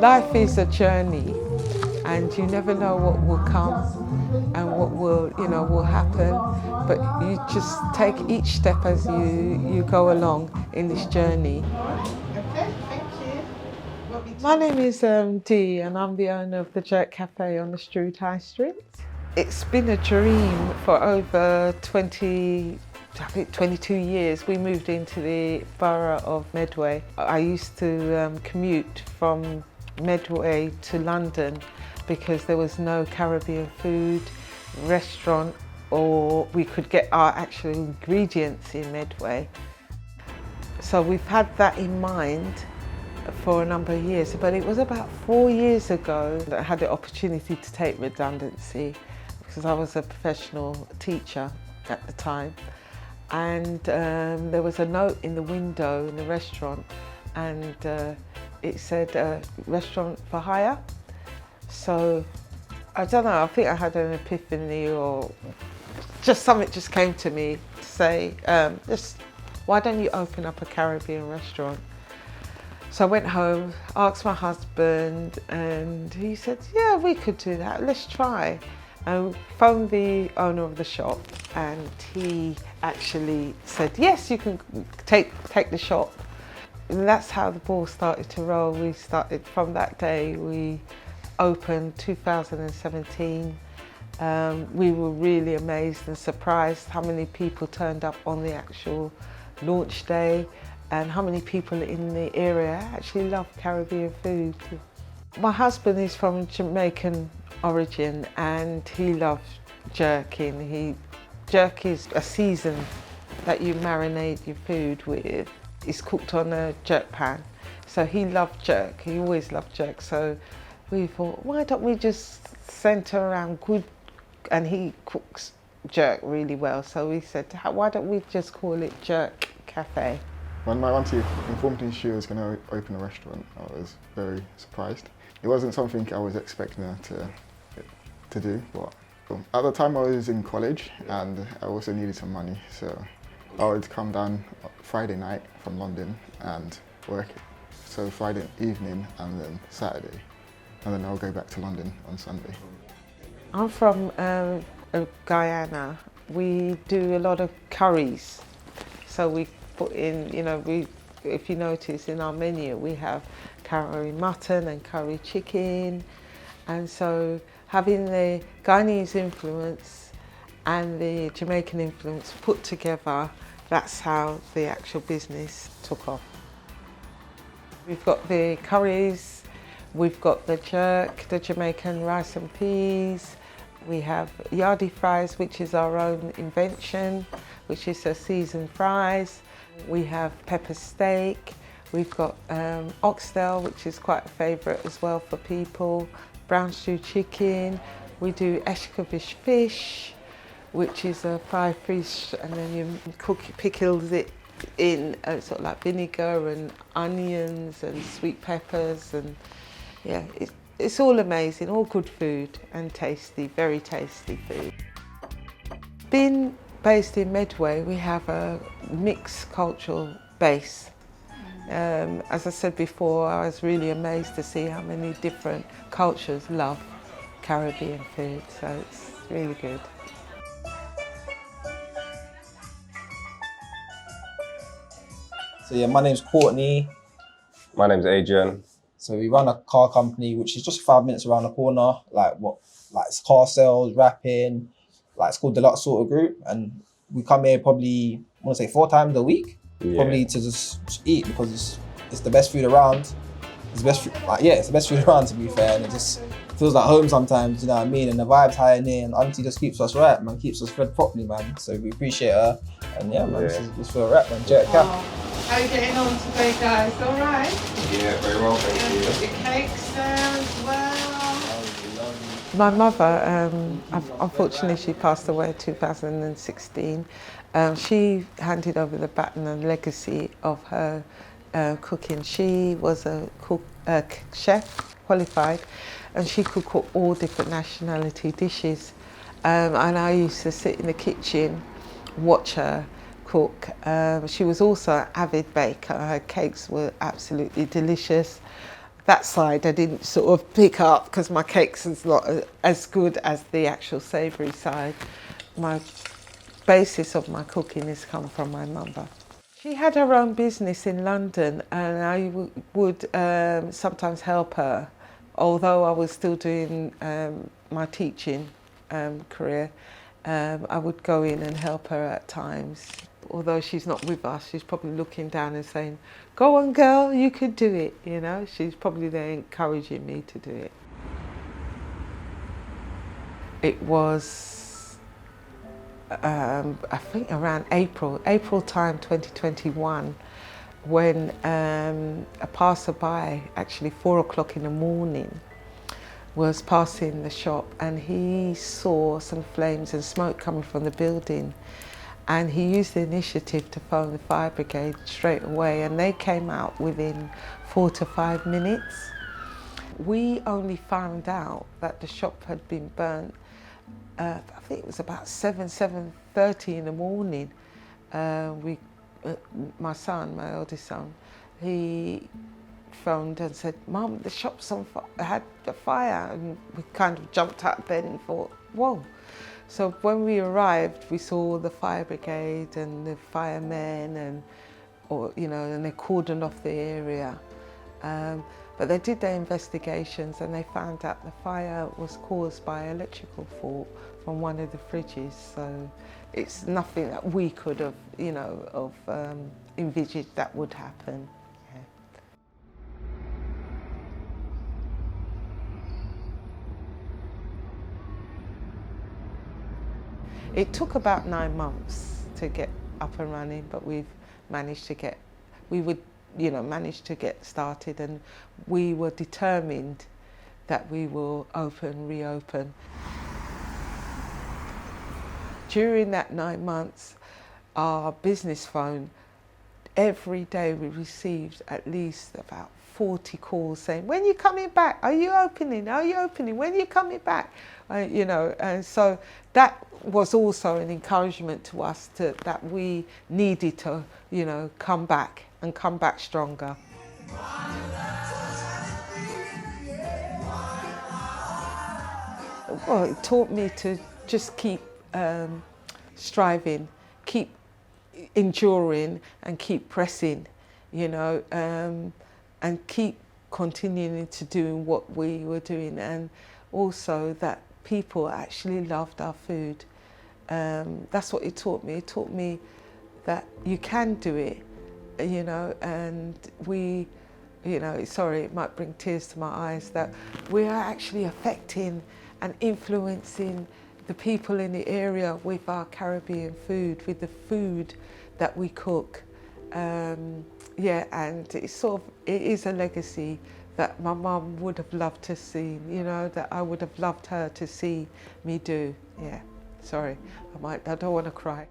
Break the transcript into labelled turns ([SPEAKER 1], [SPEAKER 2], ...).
[SPEAKER 1] Life is a journey, and you never know what will come and what will happen. But you just take each step as you go along in this journey.
[SPEAKER 2] Okay, thank you.
[SPEAKER 1] My name is Dee, and I'm the owner of the Jerk Cafe on the Strood High Street. It's been a dream for over 22 years. We moved into the borough of Medway. I used to commute from Medway to London because there was no Caribbean food restaurant, or we could get our actual ingredients in Medway. So we've had that in mind for a number of years, but it was about 4 years ago that I had the opportunity to take redundancy because I was a professional teacher at the time. And there was a note in the window in the restaurant, and it said restaurant for hire. So I don't know, I think I had an epiphany, or just something just came to me to say, why don't you open up a Caribbean restaurant? So I went home, asked my husband, and he said, yeah, we could do that, let's try. I phoned the owner of the shop, and he actually said, yes, you can take the shop. And that's how the ball started to roll. We started from that day. We opened 2017. We were really amazed and surprised how many people turned up on the actual launch day, and how many people in the area actually love Caribbean food. My husband is from Jamaican origin, and he loves jerking. Jerk is a season that you marinate your food with. It's cooked on a jerk pan. So he loved jerk, he always loved jerk. So we thought, why don't we just centre around good, and he cooks jerk really well. So we said, why don't we just call it Jerk Cafe?
[SPEAKER 3] When my auntie informed me she was going to open a restaurant, I was very surprised. It wasn't something I was expecting her to do, but at the time I was in college and I also needed some money, so I would come down Friday night from London and work. So Friday evening and then Saturday, and then I'll go back to London on Sunday.
[SPEAKER 1] I'm from Guyana. We do a lot of curries, so we put in, if you notice in our menu, we have curry mutton and curry chicken. And so having the Guyanese influence and the Jamaican influence put together, that's how the actual business took off. We've got the curries, we've got the jerk, the Jamaican rice and peas. We have yardie fries, which is our own invention, which is a seasoned fries. We have pepper steak. We've got oxtail, which is quite a favourite as well for people. Brown stew chicken. We do escabeche fish, which is a fried fish, and then you pickles it in sort of like vinegar and onions and sweet peppers, and yeah, it's all amazing, all good food and tasty, very tasty food. Being based in Medway, we have a mixed cultural base. As I said before, I was really amazed to see how many different cultures love Caribbean food, so it's really good.
[SPEAKER 4] So yeah, my name's Courtney.
[SPEAKER 5] My name's Adrian.
[SPEAKER 4] So we run a car company, which is just 5 minutes around the corner. Like it's car sales, wrapping. It's called the Lux Sort of Group, and we come here probably, I want to say 4 times a week, probably to just eat, because it's the best food around. It's the best food, it's the best food around, to be fair, and it just feels like home sometimes, you know what I mean? And the vibe's high in here, and Auntie just keeps us right, man, keeps us fed properly, man. So we appreciate her, and yeah, man, this for a wrap, man. Jerk Cap.
[SPEAKER 1] How are you getting on today, guys? All right?
[SPEAKER 5] Yeah, very well, thank you.
[SPEAKER 1] Got your cakes there as well. My mother, unfortunately, she passed away in 2016. She handed over the baton and legacy of her cooking. She was a chef, qualified, and she could cook all different nationality dishes. And I used to sit in the kitchen, watch her cook. She was also an avid baker. Her cakes were absolutely delicious. that side I didn't sort of pick up because my cake's is not as good as the actual savoury side. My basis of my cooking has come from my mother. She had her own business in London, and I would sometimes help her, although I was still doing my teaching career. I would go in and help her at times. Although she's not with us, she's probably looking down and saying, "Go on, girl, you could do it." You know, she's probably there encouraging me to do it. It was, I think, around April time 2021, when a passerby, actually 4 o'clock in the morning, was passing the shop, and he saw some flames and smoke coming from the building, and he used the initiative to phone the fire brigade straight away, and they came out within 4 to 5 minutes. We only found out that the shop had been burnt, I think it was about 7:30 in the morning. My son, my eldest son, he phoned and said, "Mum, the shop's on fire, had a fire," and we kind of jumped out of bed and thought, whoa. So when we arrived, we saw the fire brigade and the firemen, and they cordoned off the area. But they did their investigations, and they found out the fire was caused by electrical fault from one of the fridges. So it's nothing that we could have, envisaged that would happen. Yeah. It took about 9 months to get up and running, but we've managed to get started, and we were determined that we will reopen. During that 9 months, our business phone, every day we received at least about 40 calls saying, "When are you coming back? Are you opening? Are you opening? When are you coming back?" And so that was also an encouragement to us that we needed to, come back and come back stronger. Well, it taught me to just keep striving, keep enduring, and keep pressing, and keep continuing to do what we were doing, and also that people actually loved our food. That's what it taught me. It taught me that you can do it, and we, sorry, it might bring tears to my eyes, that we are actually affecting and influencing the people in the area with our Caribbean food, with the food that we cook. And it is a legacy that my mum would have loved to see, that I would have loved her to see me do. Yeah, sorry, I don't want to cry.